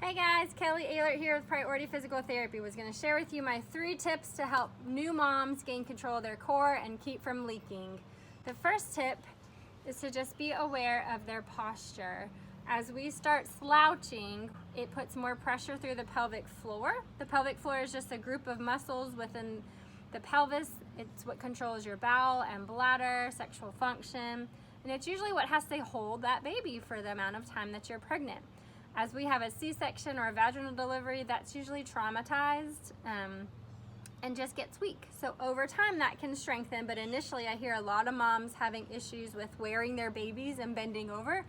Hey guys, Kelly Ehlert here with Priority Physical Therapy. Was going to share with you my 3 tips to help new moms gain control of their core and keep from leaking. The first tip is to just be aware of their posture. As we start slouching, it puts more pressure through the pelvic floor. The pelvic floor is just a group of muscles within the pelvis. It's what controls your bowel and bladder, sexual function, and it's usually what has to hold that baby for the amount of time that you're pregnant. As we have a C-section or a vaginal delivery, that's usually traumatized and just gets weak. So over time that can strengthen, but initially I hear a lot of moms having issues with wearing their babies and bending over,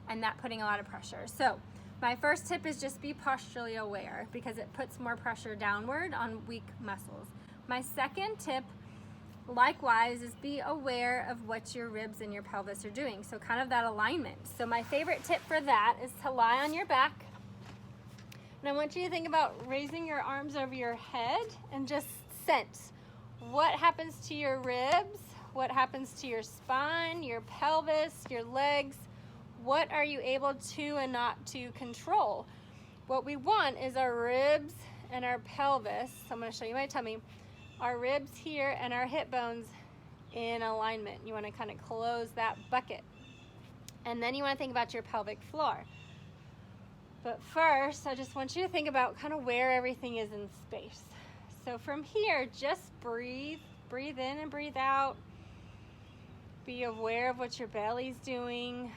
and that putting a lot of pressure. So my first tip is just be posturally aware, because it puts more pressure downward on weak muscles. My second tip, likewise, is be aware of what your ribs and your pelvis are doing. So kind of that alignment. So my favorite tip for that is to lie on your back. And I want you to think about raising your arms over your head and just sense what happens to your ribs, what happens to your spine, your pelvis, your legs. What are you able to and not to control? What we want is our ribs and our pelvis. So I'm going to show you my tummy. Our ribs here and our hip bones in alignment. You want to kind of close that bucket. And then you want to think about your pelvic floor. But first, I just want you to think about kind of where everything is in space. So from here, just breathe. Breathe in and breathe out. Be aware of what your belly's doing.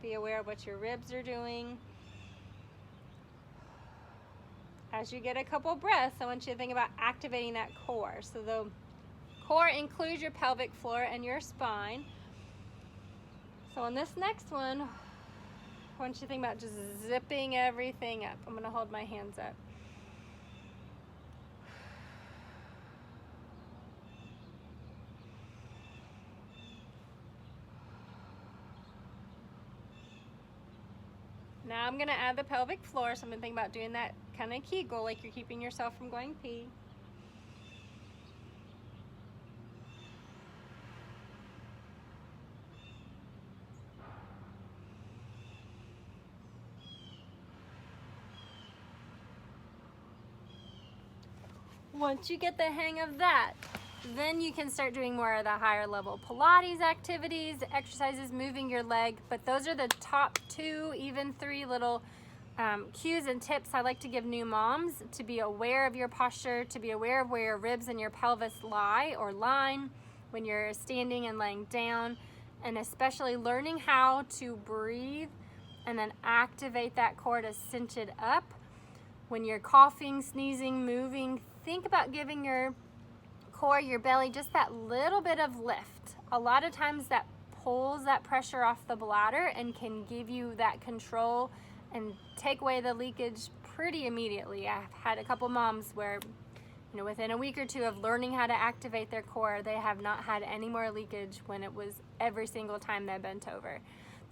Be aware of what your ribs are doing. As you get a couple breaths, I want you to think about activating that core. So the core includes your pelvic floor and your spine. So on this next one, I want you to think about just zipping everything up. I'm going to hold my hands up. Now I'm going to add the pelvic floor, so I'm going to think about doing that kind of Kegel, like you're keeping yourself from going pee. Once you get the hang of that, then you can start doing more of the higher level Pilates activities, exercises, moving your leg. But those are the top 2, even 3 little cues and tips I like to give new moms: to be aware of your posture, to be aware of where your ribs and your pelvis lie or line when you're standing and laying down, and especially learning how to breathe and then activate that core to cinch it up. When you're coughing, sneezing, moving, think about giving your core, your belly, just that little bit of lift. A lot of times that pulls that pressure off the bladder and can give you that control and take away the leakage pretty immediately. I've had a couple moms where, within a week or 2 of learning how to activate their core, they have not had any more leakage when it was every single time they bent over.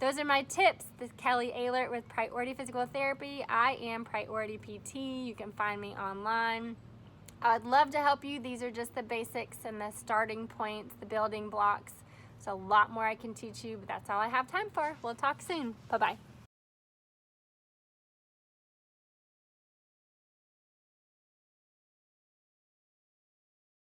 Those are my tips. This is Kelly Ehlert with Priority Physical Therapy. I am Priority PT. You can find me online. I'd love to help you. These are just the basics and the starting points, the building blocks. There's a lot more I can teach you, but that's all I have time for. We'll talk soon. Bye-bye.